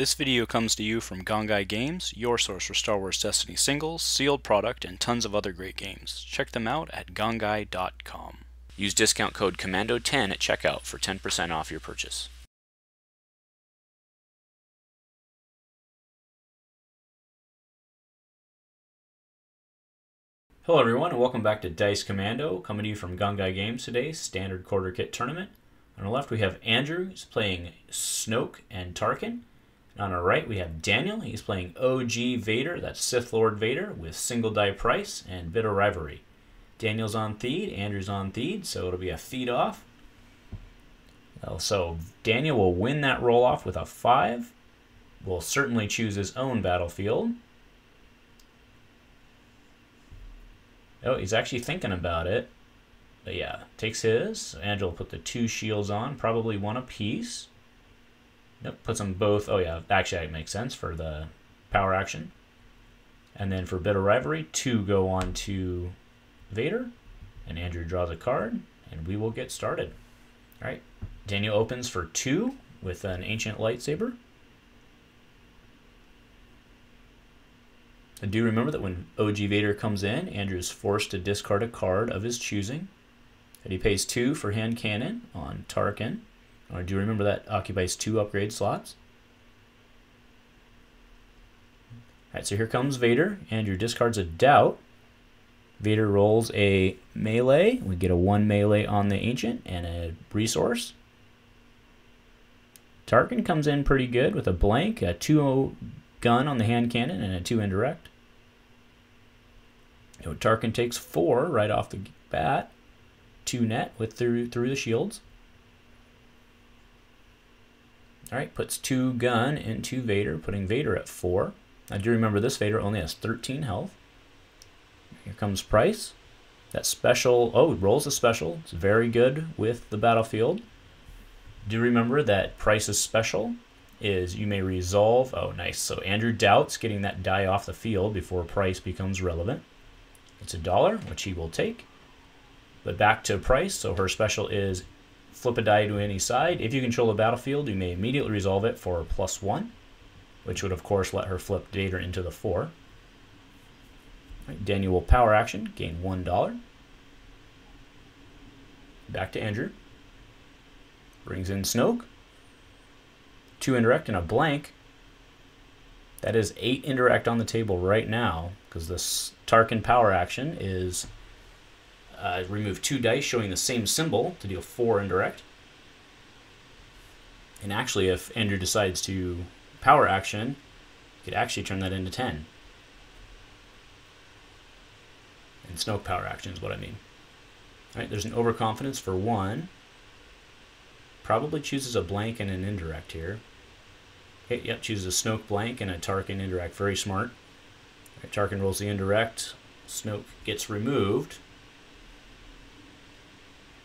This video comes to you from Gongaii Games, your source for Star Wars Destiny singles, sealed product, and tons of other great games. Check them out at gongaii.com. Use discount code COMMANDO10 at checkout for 10% off your purchase. Hello everyone, and welcome back to Dice Commando, coming to you from Gongaii Games today, Standard Quarter Kit Tournament. On our left we have Andrew, who's playing Snoke and Tarkin. And on our right we have Daniel, he's playing OG Vader, that's Sith Lord Vader, with single die Pryce and bit of rivalry. Daniel's on Theed, Andrew's on Theed, so it'll be a feed off. So Daniel will win that roll off with a 5. Will certainly choose his own battlefield. Oh, he's actually thinking about it. But yeah, takes his. So Andrew will put the 2 shields on, probably one apiece. Nope, puts them both. Oh yeah, actually that makes sense for the power action. And then for bit of rivalry, 2 go on to Vader. And Andrew draws a card, and we will get started. All right, Daniel opens for 2 with an ancient lightsaber. I do remember that when OG Vader comes in, Andrew is forced to discard a card of his choosing. And he pays 2 for hand cannon on Tarkin. I do remember that occupies 2 upgrade slots. Alright, so here comes Vader. Andrew discards a doubt. Vader rolls a melee. We get a 1 melee on the ancient and a resource. Tarkin comes in pretty good with a blank, a 2 gun on the hand cannon, and a 2 indirect. Tarkin takes 4 right off the bat. 2 net with through the shields. Alright, puts 2 gun into Vader, putting Vader at 4. I do remember this Vader only has 13 health. Here comes Pryce. That special, oh, rolls a special. It's very good with the battlefield. Do remember that Pryce's special is you may resolve. Oh, nice. So Andrew doubts getting that die off the field before Pryce becomes relevant. It's $1, which he will take. But back to Pryce, so her special is flip a die to any side. If you control the battlefield, you may immediately resolve it for +1, which would of course let her flip Vader into the 4. Right, Daniel will power action, gain $1. Back to Andrew. Brings in Snoke. 2 indirect and a blank. That is 8 indirect on the table right now, because this Tarkin power action is remove 2 dice showing the same symbol to deal 4 indirect. And actually, if Andrew decides to power action, you could actually turn that into 10. And Snoke power action is what I mean. All right, there's an overconfidence for 1. Probably chooses a blank and an indirect here. Okay, yep, chooses a Snoke blank and a Tarkin indirect. Very smart. All right, Tarkin rolls the indirect. Snoke gets removed.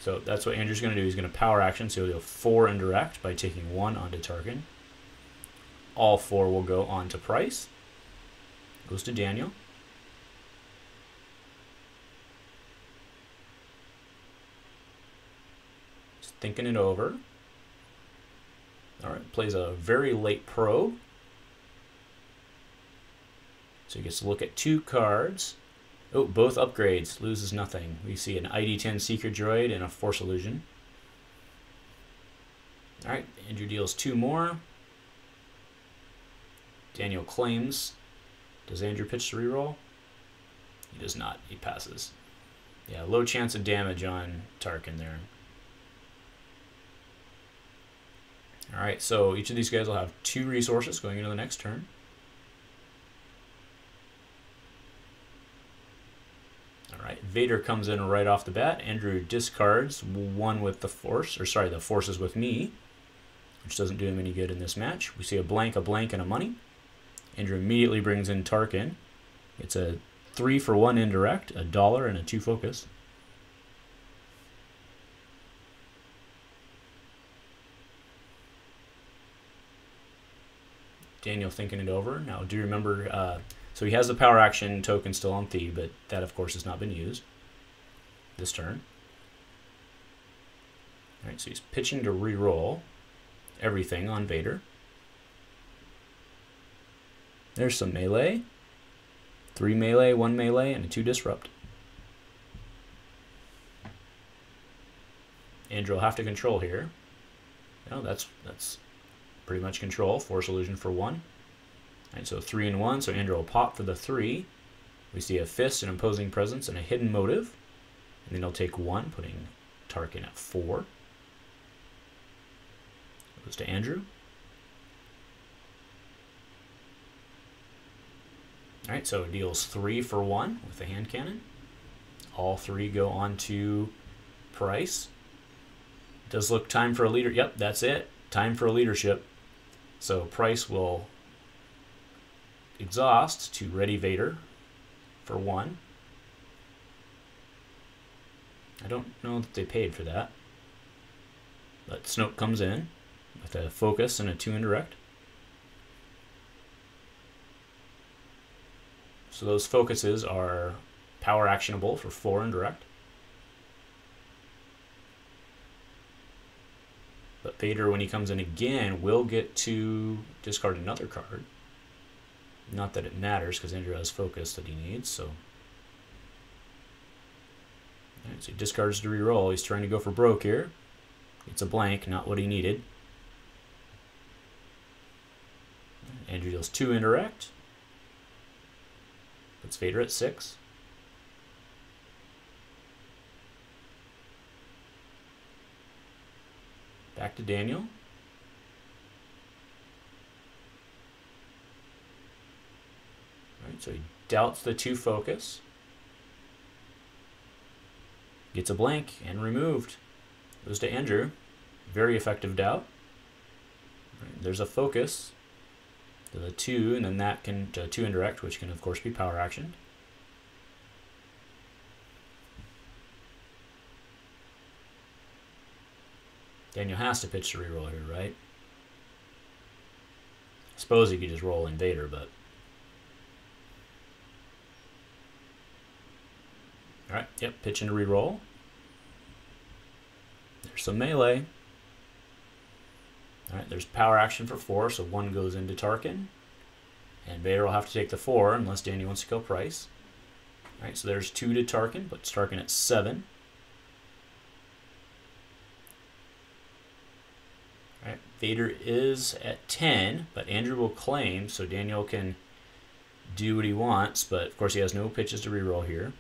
So that's what Andrew's going to do. He's going to power action, so he'll do 4 indirect by taking 1 onto Tarkin. All 4 will go on to Pryce. Goes to Daniel. Just thinking it over. All right, plays a very late probe. So he gets to look at 2 cards. Oh, both upgrades. Loses nothing. We see an ID-10 Seeker Droid and a Force Illusion. Alright, Andrew deals 2 more. Daniel claims. Does Andrew pitch to reroll? He does not. He passes. Yeah, low chance of damage on Tarkin there. Alright, so each of these guys will have 2 resources going into the next turn. Alright, Vader comes in right off the bat. Andrew discards 1 with the Force, or sorry, the Force is with me, which doesn't do him any good in this match. We see a blank, and a money. Andrew immediately brings in Tarkin. It's a 3 for 1 indirect, $1, and a 2 focus. Daniel thinking it over. Now, do you remember... so he has the power action token still on Theed, but that, of course, has not been used this turn. All right, so he's pitching to re-roll everything on Vader. There's some melee. 3 melee, 1 melee, and a 2 disrupt. Andrew will have to control here. No, that's pretty much control. Force illusion for 1. All right, so 3 and 1. So Andrew will pop for the 3. We see a fist, an imposing presence, and a hidden motive. And then he'll take 1, putting Tarkin at 4. Goes to Andrew. All right, so it deals 3 for 1 with the hand cannon. All 3 go on to Pryce. Does look time for a leader. Yep, that's it. Time for a leadership. So Pryce will exhaust to ready Vader for 1. I don't know that they paid for that. But Snoke comes in with a focus and a 2 indirect. So those focuses are power actionable for 4 indirect. But Vader, when he comes in again, will get to discard another card. Not that it matters, because Andrew has focus that he needs. So, right, so he discards to reroll. He's trying to go for broke here. It's a blank, not what he needed. Andrew deals 2 indirect. Puts Vader at 6. Back to Daniel. Alright, so he doubts the 2 focus. Gets a blank and removed. Goes to Andrew. Very effective doubt. Right, there's a focus. To the 2, and then that can to 2 indirect, which can of course be power action. Daniel has to pitch to reroll here, right? I suppose he could just roll in Vader, but alright, yep, pitch into reroll. There's some melee. Alright, there's power action for 4, so 1 goes into Tarkin. And Vader will have to take the 4 unless Daniel wants to kill Pryce. Alright, so there's 2 to Tarkin, puts Tarkin at 7. Alright, Vader is at 10, but Andrew will claim, so Daniel can do what he wants, but of course he has no pitches to reroll here.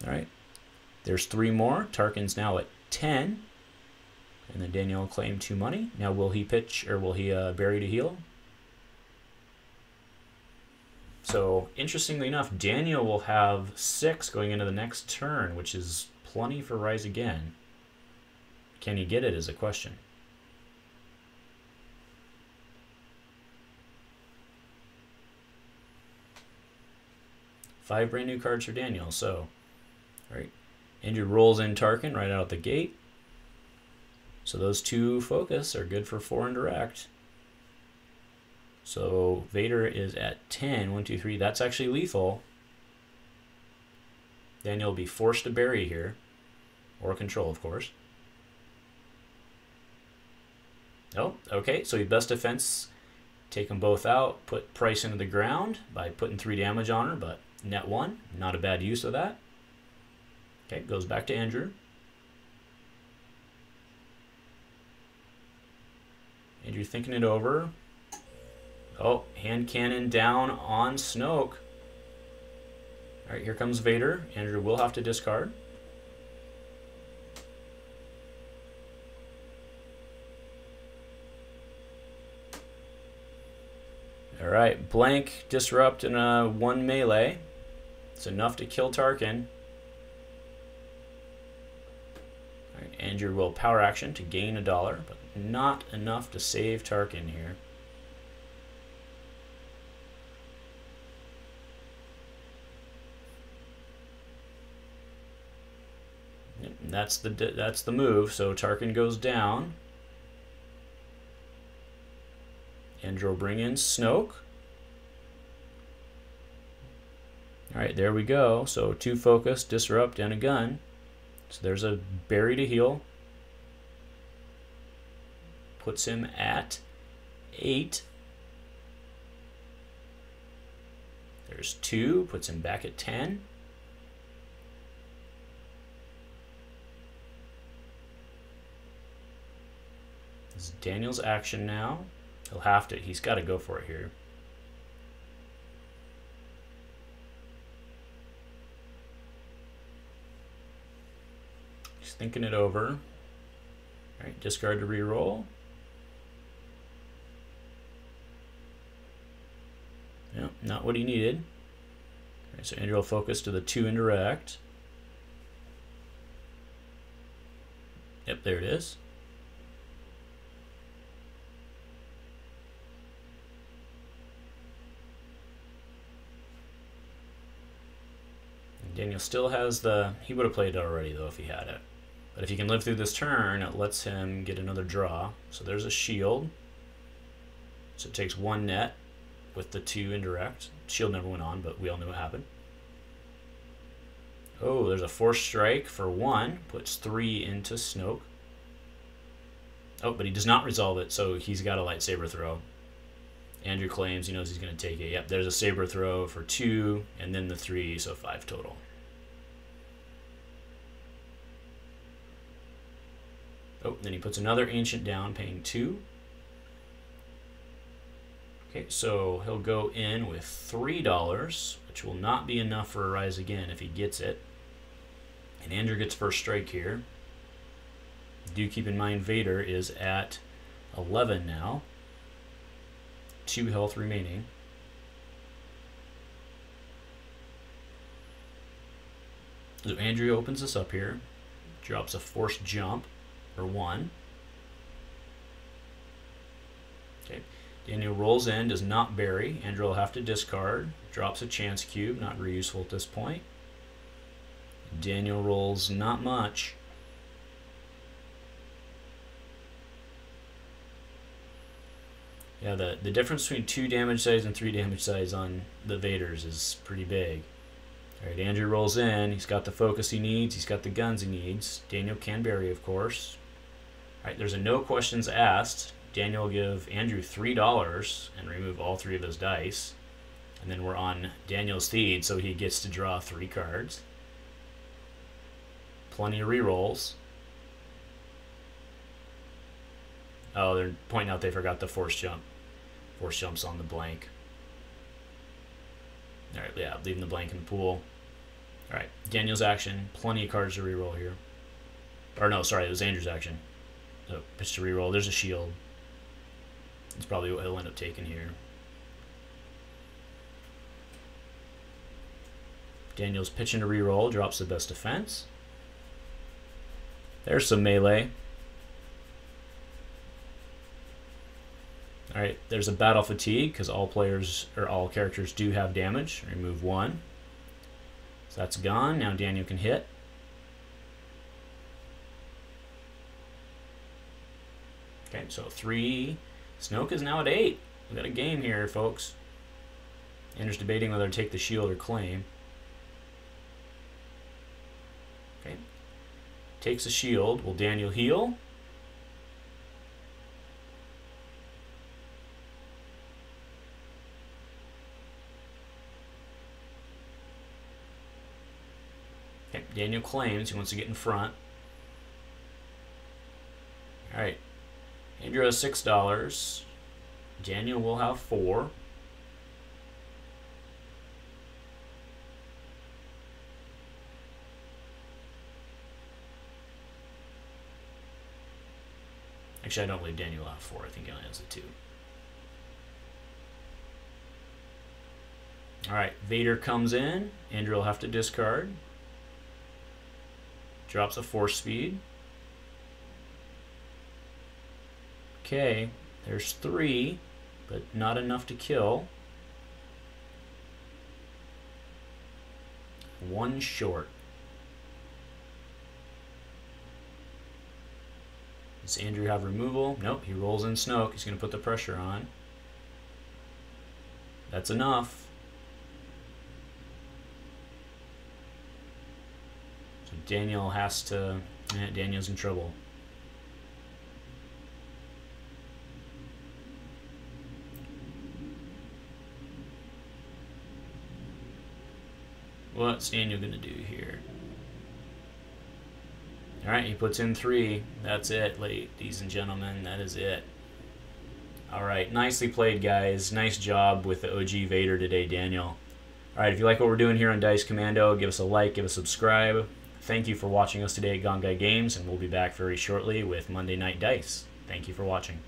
Alright, there's 3 more. Tarkin's now at 10. And then Daniel will claim 2 money. Now will he pitch, or will he bury to heal? So interestingly enough, Daniel will have 6 going into the next turn, which is plenty for Rise Again. Can he get it is a question. Five brand new cards for Daniel. So, all right, Andrew rolls in Tarkin right out the gate. So those 2 focus are good for 4 indirect. So Vader is at 10. 1, 2, 3. That's actually lethal. Daniel will be forced to bury here. Or control, of course. Oh, okay. So your best defense, take them both out. Put Pryce into the ground by putting 3 damage on her, but net 1. Not a bad use of that. Okay, goes back to Andrew. Andrew thinking it over. Oh, hand cannon down on Snoke. All right, here comes Vader. Andrew will have to discard. All right, blank, disrupt, and a 1 melee. It's enough to kill Tarkin. All right, Andrew will power action to gain $1, but not enough to save Tarkin here. That's the move. So Tarkin goes down. Andrew will bring in Snoke. All right, there we go. So 2 focus, disrupt, and a gun. So there's a bury to heal. Puts him at 8. There's 2, puts him back at 10. This is Daniel's action now. He's got to go for it here. He's thinking it over. All right, discard to reroll. Yep, not what he needed. All right, so Andrew will focus to the 2 indirect. Yep, there it is. Daniel still has he would have played it already though if he had it. But if he can live through this turn, it lets him get another draw. So there's a shield. So it takes 1 net with the 2 indirect. Shield never went on, but we all knew what happened. Oh, there's a force strike for 1. Puts 3 into Snoke. Oh, but he does not resolve it, so he's got a lightsaber throw. Andrew claims he knows he's going to take it. Yep, there's a saber throw for 2, and then the 3, so 5 total. Oh, then he puts another ancient down, paying 2. Okay, so he'll go in with $3, which will not be enough for a rise again if he gets it. And Andrew gets first strike here. Do keep in mind Vader is at 11 now. 2 health remaining. So Andrew opens this up here. Drops a forced jump for 1. Okay. Daniel rolls in, does not bury. Andrew will have to discard. Drops a chance cube, not very useful at this point. Daniel rolls not much. Yeah, the difference between 2 damage size and 3 damage size on the Vaders is pretty big. Alright, Andrew rolls in. He's got the focus he needs. He's got the guns he needs. Daniel can bury, of course. Alright, there's a no questions asked. Daniel will give Andrew $3 and remove all 3 of his dice. And then we're on Daniel's feed, so he gets to draw 3 cards. Plenty of rerolls. Oh, they're pointing out they forgot the force jump. Force jump's on the blank. Alright, yeah, leaving the blank in the pool. Alright, Daniel's action. Plenty of cards to reroll here. Or no, sorry, it was Andrew's action. So, pitch to reroll. There's a shield. It's probably what he'll end up taking here. Daniel's pitching to reroll. Drops the best defense. There's some melee. Alright, there's a battle fatigue because all players or all characters do have damage. Remove 1. So that's gone. Now Daniel can hit. Okay, so 3. Snoke is now at 8. We got a game here, folks. Andrew's debating whether to take the shield or claim. Okay. Takes a shield. Will Daniel heal? Okay, Daniel claims he wants to get in front. Alright. Andrew has $6. Daniel will have 4. Actually, I don't believe Daniel will have 4. I think he only has the 2. Alright, Vader comes in. Andrew will have to discard. Drops a force speed. Okay, there's 3, but not enough to kill. 1 short. Does Andrew have removal? Nope, he rolls in Snoke. He's going to put the pressure on. That's enough. So Daniel has to... Daniel's in trouble. What's Daniel going to do here? All right, he puts in 3. That's it, ladies and gentlemen. That is it. All right, nicely played, guys. Nice job with the OG Vader today, Daniel. All right, if you like what we're doing here on Dice Commando, give us a like, give us a subscribe. Thank you for watching us today at Gongaii Games, and we'll be back very shortly with Monday Night Dice. Thank you for watching.